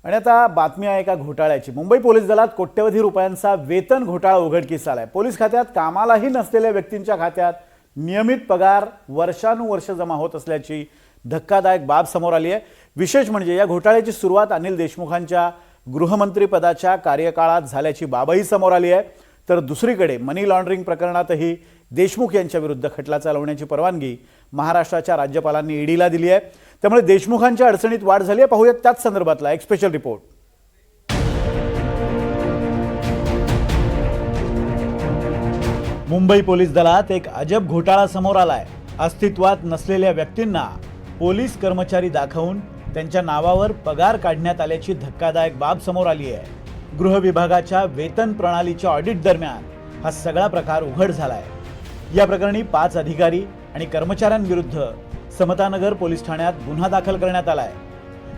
आणि आता बातमी आहे एका घोटाळ्याची। मुंबई पोलीस दलात कोट्यवधी रुपयांचा वेतन घोटाळा उघडकीस आलाय। पोलीस खात्यात कामालाही नसलेल्या व्यक्तींच्या खात्यात नियमित पगार वर्षानुवर्ष जमा होत असल्याची धक्कादायक बाब समोर आली आहे। विशेष म्हणजे या घोटाळ्याची सुरुवात अनिल देशमुखांच्या गृहमंत्री पदाच्या कार्यकाळात झाल्याची बाबही समोर आली आहे। तर दुसरीकडे मनी लॉन्ड्रिंग प्रकरणातही देशमुख यांच्या विरुद्ध खटला चालवण्याची परवानगी महाराष्ट्राच्या राज्यपालांनी ईडीला दिली आहे। त्यामुळे देशमुखांच्या अडचणीत वाढ झाली आहे। पाहूयात त्याच संदर्भातला एक स्पेशल रिपोर्ट। मुंबई पोलीस दलात एक अजब घोटाळा समोर आलाय। अस्तित्वात नसलेल्या व्यक्तींना पोलीस कर्मचारी दाखवून त्यांच्या नावावर पगार काढण्यात आल्याची धक्कादायक बाब समोर आली आहे। गृह विभागाच्या वेतन प्रणालीच्या ऑडिट दरम्यान हा सगळा प्रकार उघड झालाय। या प्रकरणी 5 अधिकारी आणि कर्मचाऱ्यांविरुद्ध समतानगर पोलीस ठाण्यात गुन्हा दाखल करण्यात आलाय।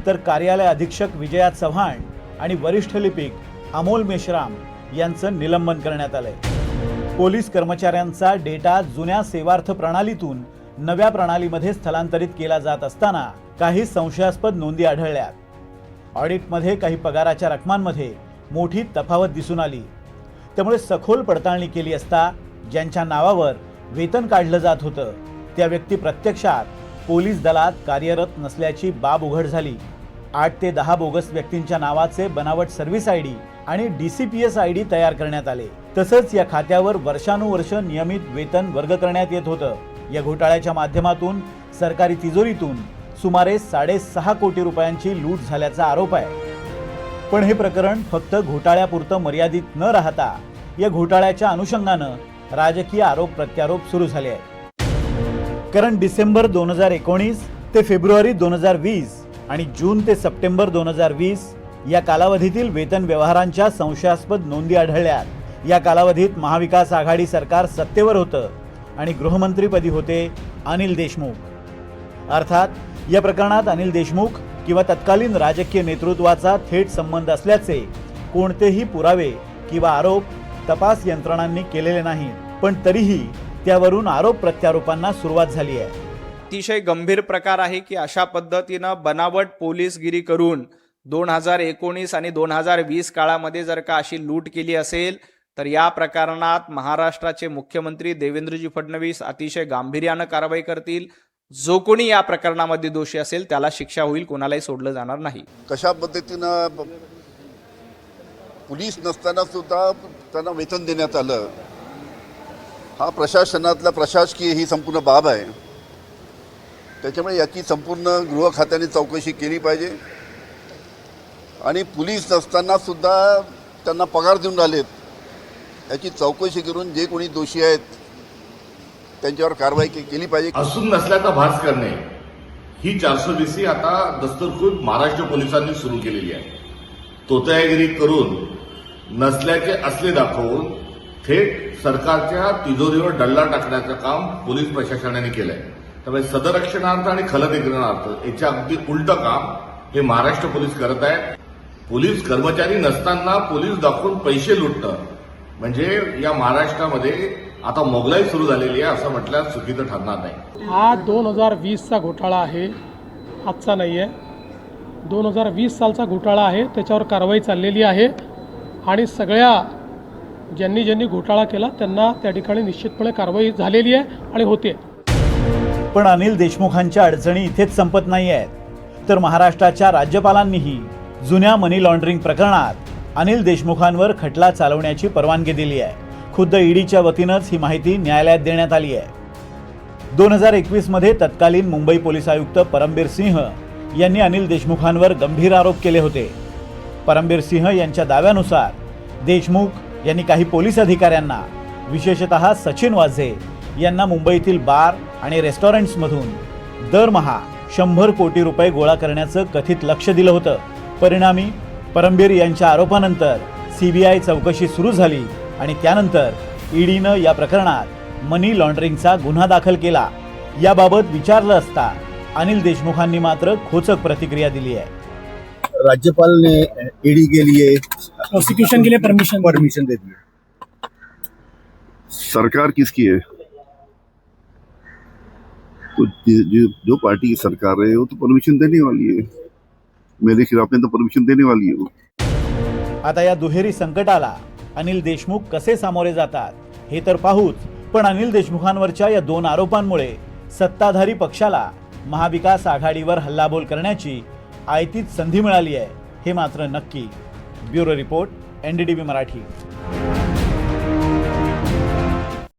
तर कार्यालय अधीक्षक विजया चव्हाण आणि वरिष्ठ लिपिक अमोल मेश्राम यांचं निलंबन करण्यात आलंय। पोलीस कर्मचाऱ्यांचा डेटा जुन्या सेवार्थ प्रणालीतून नव्या प्रणालीमध्ये स्थलांतरित केला जात असताना काही संशयास्पद नोंदी आढळल्यात। ऑडिटमध्ये काही पगाराच्या रकमांमध्ये मोठी तफावत दिसून आली। त्यामुळे सखोल पडताळणी केली असता ज्यांच्या नावावर वेतन काढलं जात होतं त्या व्यक्ती प्रत्यक्षात पोलीस दलात कार्यरत नसल्याची बाब उघड झाली। 8 ते 10 बोगस व्यक्तींच्या नावाचे बनावट सर्व्हिस आयडी आणि DCPS आयडी तयार करण्यात आले। तसंच या खात्यावर वर्षानुवर्ष नियमित वेतन वर्ग करण्यात येत होतं। या घोटाळ्याच्या माध्यमातून सरकारी तिजोरीतून सुमारे 6.5 कोटी रुपयांची लूट झाल्याचा आरोप आहे। पण हे प्रकरण फक्त घोटाळ्यापुरतं मर्यादित न राहता या घोटाळ्याच्या अनुषंगानं राजकीय आरोप प्रत्यारोप सुरू झाले आहेत। कारण डिसेंबर 2019 ते फेब्रुवारी 2020 आणि जून ते सप्टेंबर 2020 या कालावधीतील वेतन व्यवहारांच्या संशयास्पद नोंदी आढळल्यात। या कालावधीत महाविकास आघाडी सरकार सत्तेवर होतं आणि गृहमंत्रीपदी होते अनिल देशमुख। अर्थात या प्रकरणात अनिल देशमुख किंवा तत्कालीन राजकीय नेतृत्वाचा थेट संबंध असल्याचे कोणतेही पुरावे किंवा आरोप तपास यंत्रणांनी केलेले नाहीत। पण तरीही त्यावरून आरोप प्रत्यारोपांना सुरुवात झाली आहे। अतिशय गंभीर प्रकार आहे की अशा पद्धतीनं बनावट पोलीसगिरी करून 2019 आणि 2020 काळामध्ये जर का अशी लूट केली असेल तर या प्रकरणात महाराष्ट्राचे मुख्यमंत्री देवेंद्रजी फडणवीस अतिशय गांभीर्यानं कारवाई करतील। जो कोणी या प्रकरणामध्ये दोषी असेल त्याला शिक्षा होईल, कोणालाही सोडलं जाणार नाही। कशा पद्धतीनं पोलीस नसताना सुद्धा त्यांना वेतन देण्यात आलं, हा प्रशासनातला प्रशासकीय ही संपूर्ण बाब आहे। त्याच्यामुळे याची संपूर्ण गृह खात्याने चौकशी केली पाहिजे आणि पोलीस नसताना सुद्धा त्यांना पगार देऊन राहिलेत याची चौकशी करून जे कोणी दोषी आहेत त्यांच्यावर कारवाई केली पाहिजे। असून नसल्याचा भास करणे ही 420 आता दस्तूरखुद महाराष्ट्र पोलिसांनी सुरू केलेली आहे। तोतयागिरी करून नसल्याचे असले दाखवून थेट सरकारच्या तिजोरीवर डल्ला टाकण्याचं काम पोलीस प्रशासनाने केलंय। त्यामुळे सदरक्षणार्थ आणि खलनिग्रहणार्थ याच्या अगदी उलट काम हे महाराष्ट्र पोलीस करत आहेत। पोलीस कर्मचारी नसताना पोलीस दाखवून पैसे लुटणं म्हणजे या महाराष्ट्रामध्ये आता मोगलाई सुरू झालेली आहे असं म्हटल्यास चुकीचं ठरणार नाही। हा 2020चा घोटाळा आहे, आजचा नाही आहे। 2020 सालचा घोटाळा आहे, त्याच्यावर कारवाई चाललेली आहे आणि सगळ्या ज्यांनी घोटाळा केला त्यांना त्या ठिकाणी निश्चितपणे कारवाई झालेली आहे आणि होते। पण अनिल देशमुखांच्या अडचणी इथेच संपत नाही आहेत। तर महाराष्ट्राच्या राज्यपालांनीही जुन्या मनी लॉन्ड्रिंग प्रकरणात अनिल देशमुखांवर खटला चालवण्याची परवानगी दिली आहे। खुद्द ईडीच्या वतीनंच ही माहिती न्यायालयात देण्यात आली आहे। 2021 मध्ये तत्कालीन मुंबई पोलीस आयुक्त परमबीर सिंह यांनी अनिल देशमुखांवर गंभीर आरोप केले होते। परमबीर सिंह यांच्या दाव्यानुसार देशमुख यांनी काही पोलीस अधिकाऱ्यांना, विशेषतः सचिन वाझे यांना मुंबईतील बार आणि रेस्टॉरंट्समधून दरमहा 100 कोटी रुपये गोळा करण्याचं कथित लक्ष दिलं होतं। परिणामी परमबीर यांच्या आरोपानंतर CBI चौकशी सुरू झाली आणि त्यानंतर ईडीनं या प्रकरणात मनी लॉन्ड्रिंगचा गुन्हा दाखल केला। याबाबत विचारलं असता अनिल देशमुखांनी मात्र खोचक प्रतिक्रिया दिली आहे। राज्यपाल ने ईडी के लिए प्रोसिक्यूशन के लिए परमिशन दे दी है। सरकार किसकी है? तो जो पार्टी की सरकार है वो तो परमिशन देने वाली है। मेरे खिलाफ में तो परमिशन देने वाली है वो। आता या दुहेरी संकटाला अनिल देशमुख कसे सामोरे जातात हे तर पाहूच, पण अनिल देशमुखांवरच्या या 2 आरोपांमुळे सत्ताधारी पक्षाला महाविकास आघाडीवर हल्लाबोल करण्याची आयतीच संधी मिळाली आहे हे मात्र नक्की। Bureau report, NDTV Marathi.